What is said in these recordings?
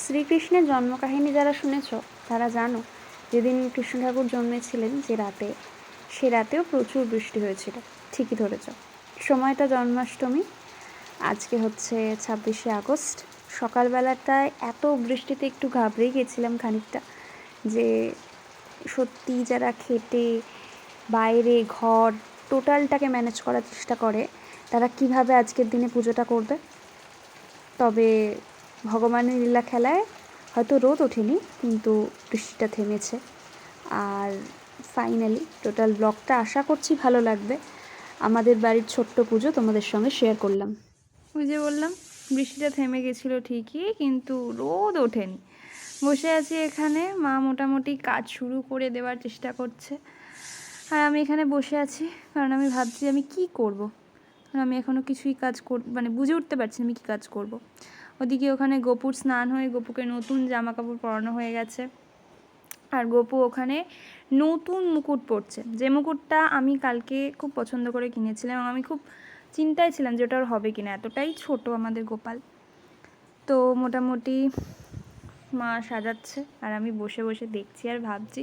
শ্রীকৃষ্ণের জন্মকাহিনী যারা শুনেছ তারা জানো যেদিন কৃষ্ণ ঠাকুর জন্মেছিলেন যে রাতে, সে রাতেও প্রচুর বৃষ্টি হয়েছিল। ঠিকই ধরেছ, সময়টা জন্মাষ্টমী। আজকে হচ্ছে 26শে আগস্ট। সকালবেলাটায় এত বৃষ্টিতে একটু ঘাবড়েই গেছিলাম খানিকটা, যে সত্যি যারা খেটে বাইরে ঘর টোটালটাকে ম্যানেজ করার চেষ্টা করে তারা কিভাবে আজকের দিনে পুজোটা করবে। তবে ভগবানের লীলা খেলায় হয়তো রোদ ওঠেনি, কিন্তু বৃষ্টিটা থেমেছে। আর ফাইনালি টোটাল ব্লগটা আশা করছি ভালো লাগবে। আমাদের বাড়ির ছোট্ট পুজো তোমাদের সঙ্গে শেয়ার করলাম। ওই যে বললাম, বৃষ্টিটা থেমে গেছিলো ঠিকই, কিন্তু রোদ ওঠেনি। বসে আছি এখানে, মা মোটামুটি কাজ শুরু করে দেওয়ার চেষ্টা করছে, আর আমি এখানে বসে আছি কারণ আমি ভাবছি আমি কি করব। আমি এখনও কিছুই কাজ বুঝে উঠতে পারছি আমি কী কাজ করব। ওদিকে ওখানে গোপুর স্নান হয়ে গোপুকে নতুন জামা কাপড় পরানো হয়ে গেছে, আর গোপু ওখানে নতুন মুকুট পরছে, যে মুকুটটা আমি কালকে খুব পছন্দ করে কিনেছিলাম এবং আমি খুব চিন্তায় ছিলাম যে ওটা ওর হবে কিনা, এতটাই ছোট আমাদের গোপাল। তো মোটামুটি মা সাজাচ্ছে আর আমি বসে বসে দেখছি আর ভাবছি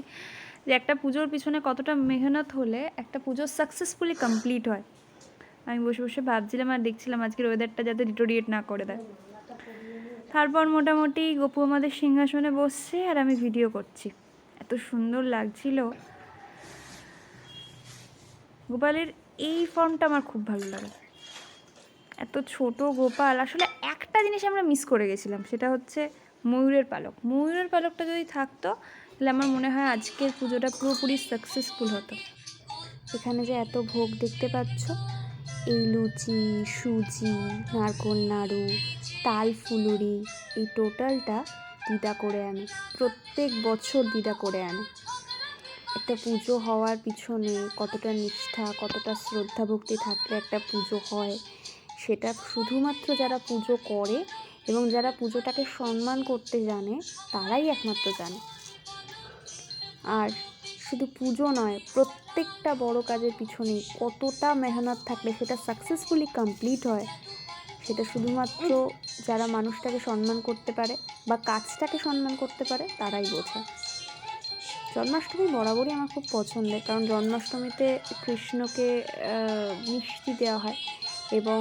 যে একটা পুজোর পিছনে কতটা মেহনত হলে একটা পুজো সাকসেসফুলি কমপ্লিট হয়। আমি বসে বসে ভাবছিলাম আর দেখছিলাম আজকের ওয়েদারটা যাতে ডিটোরিয়েট না করে দেয়। তারপর মোটামুটি গোপু আমাদের সিংহাসনে বসছে আর আমি ভিডিও করছি। এত সুন্দর লাগছিল গোপালের এই ফর্মটা, আমার খুব ভালো লাগে। এত ছোট গোপাল, আসলে একটা জিনিস আমরা মিস করে গেছিলাম, সেটা হচ্ছে ময়ূরের পালক। ময়ূরের পালকটা যদি থাকতো তাহলে আমার মনে হয় আজকের পুজোটা পুরোপুরি সাকসেসফুল হতো। এখানে যে এত ভোগ দেখতে পাচ্ছ, এই লুচি, সুজি, নারকোল নাড়ু, তাল ফুলুরি, এই টোটালটা দিদা করে আনে। প্রত্যেক বছর দিদা করে আনে। একটা পুজো হওয়ার পিছনে কতটা নিষ্ঠা, কতটা শ্রদ্ধা ভক্তি থাকলে একটা পুজো হয়, সেটা শুধুমাত্র যারা পুজো করে এবং যারা পুজোটাকে সম্মান করতে জানে তারাই একমাত্র জানে। আর শুধু পুজো নয়, প্রত্যেকটা বড় কাজের পিছনে কতটা মেহনত থাকলে সেটা সাকসেসফুলি কমপ্লিট হয়, সেটা শুধুমাত্র যারা মানুষটাকে সম্মান করতে পারে বা কাজটাকে সম্মান করতে পারে তারাই বোঝে। জন্মাষ্টমী বরাবরই আমার খুব পছন্দের, কারণ জন্মাষ্টমীতে কৃষ্ণকে মিষ্টি দেওয়া হয় এবং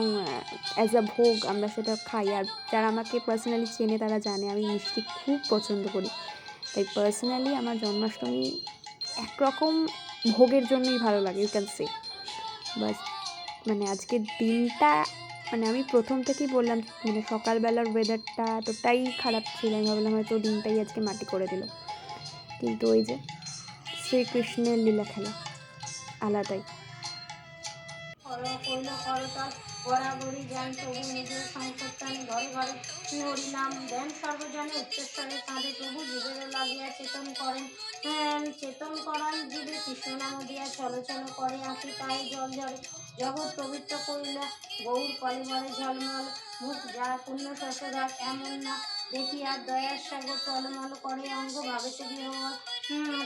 অ্যাজ আ ভোগ আমরা সেটা খাই। আর যারা আমাকে পার্সোনালি চেনে তারা জানে আমি মিষ্টি খুব পছন্দ করি। তাই পার্সোনালি আমার জন্মাষ্টমী একরকম ভোগের জন্যই ভালো লাগে, ইউ ক্যান সে। বাস আজকের দিনটা আমি প্রথম থেকেই বললাম, সকালবেলার ওয়েদারটা এতটাই খারাপ ছিল, আমি ভাবলাম হয়তো দিনটাই আজকে মাটি করে দিল। কিন্তু ওই যে শ্রীকৃষ্ণের লীলা খেলা আলাদাই। বরাবরই জ্ঞান প্রভু নিজের সংকীর্তনে ঘরে ঘরে হরিনাম দেন সর্বজনে উচ্চস্বরে কাঁদে প্রভু জীবের লাগিয়া চেতন করেন, চেতন করান জীবে কৃষ্ণ নাম দিয়া চলো চলো করে আঁকি তাই জল ঝরে জগৎ পবিত্র করিলা গৌর কলেবরে ঝলমল মুখ যার পুণ্য শশধর এমন না দেখিয়া দয়ার সাগর টলমল করে অঙ্গ ভাবেতে বিহবল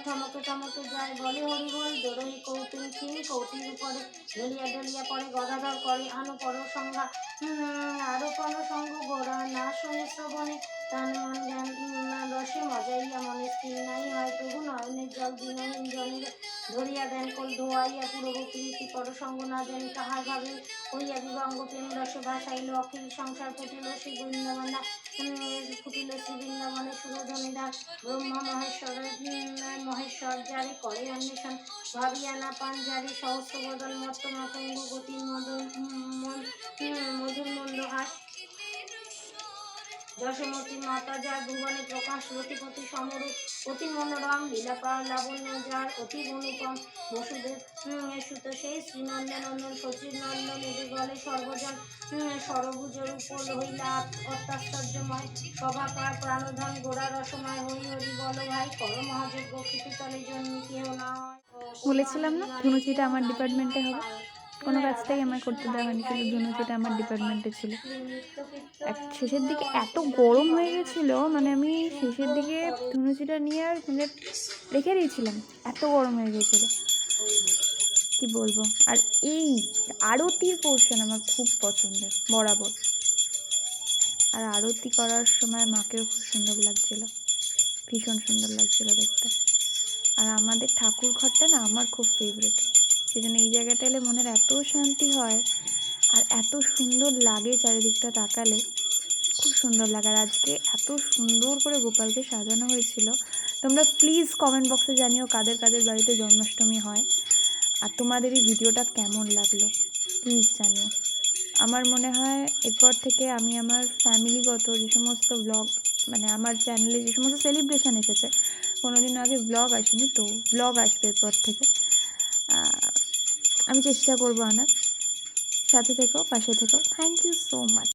ঠমকে ঠমকে যায় বলে হরিবল দোরই কৌতুক কৌটির উপরে ঢলিয়া ঢলিয়া পড়ে গদাধর করে আনো পর সংজ্ঞা আরো পর সঙ্গ গোড়া না শুনে শ্রবণে তান মন জ্ঞান রসে মজাইয়া মনে স্থির নাই হয় প্রভু নয়নের জল দিনহীন জনের ধরিয়া দেন কল ধোয়াইয়া পুরো প্রীতি পর সঙ্গ না জানি কাহার ভাবে হইয়া বিভঙ্গ প্রেম রসে ভাসাইল অখিল সংসার ফুটিল শ্রী বৃন্দাবনা ফুটিল শ্রী বৃন্দাবনে সুরধনী দাস ব্রহ্মা মহেশ্বর যারে করে অন্বেষণ ভাবিয়া না পান যারে সহস্র বদল মত্ত মাতঙ্গ গতির মধুর মন্দ হাস যশোমতী মাতা যার ভুবনে প্রকাশ রতিপতি সমরূপ অতি মনোরম লীলাপাল লাবণ্য যার অতি অনুপম বসুদেব সুত সেই শ্রীনন্দনন্দন সচিব নন্দন এদের গলে সর্বজন সরভুজর উপল হইলা অত্যাশ্চর্যময় সভাকার প্রাণধন গোড়া রসময় হই হরি বল ভাই কর মহাযজ্ঞ কৃতিতলে জন্মি কেহ না হয়। বলেছিলাম না ধনুচিটা আমার ডিপার্টমেন্টে হবে, কোনো কাজটাই আমার করতে দেওয়া হয়নি, শুধু ধনুচিটা আমার ডিপার্টমেন্টে ছিল। শেষের দিকে এত গরম হয়ে গেছিলো, আমি শেষের দিকে ধনুচিটা নিয়ে আর রেখে দিয়েছিলাম, এত গরম হয়ে গেছিলো কি বলবো। আর এই আরতির পোর্শন আমার খুব পছন্দের বরাবর। আর আরতি করার সময় মাকেও খুব সুন্দর লাগছিল, ভীষণ সুন্দর লাগছিল দেখতে। আর আমাদের ঠাকুর ঘরটা না আমার খুব ফেভারিট, সেই জন্য এই জায়গাটা এলে মনের এত শান্তি হয় আর এত সুন্দর লাগে চারিদিকটা তাকালে, খুব সুন্দর লাগে। আর আজকে এত সুন্দর করে গোপালকে সাজানো হয়েছিল। তোমরা প্লিজ কমেন্ট বক্সে জানিও কাদের কাদের বাড়িতে জন্মাষ্টমী হয়, আর তোমাদের এই ভিডিওটা কেমন লাগলো প্লিজ জানিও। আমার মনে হয় এরপর থেকে আমি আমার ফ্যামিলিগত যে সমস্ত ব্লগ, মানে আমার চ্যানেলে যে সমস্ত সেলিব্রেশান এসেছে, কোনোদিনও আগে ব্লগ আসেনি, তো ব্লগ আসবে এরপর থেকে। আমি চেষ্টা করবো আনার। সাথে থেকো, পাশে থেকো। Thank you so much.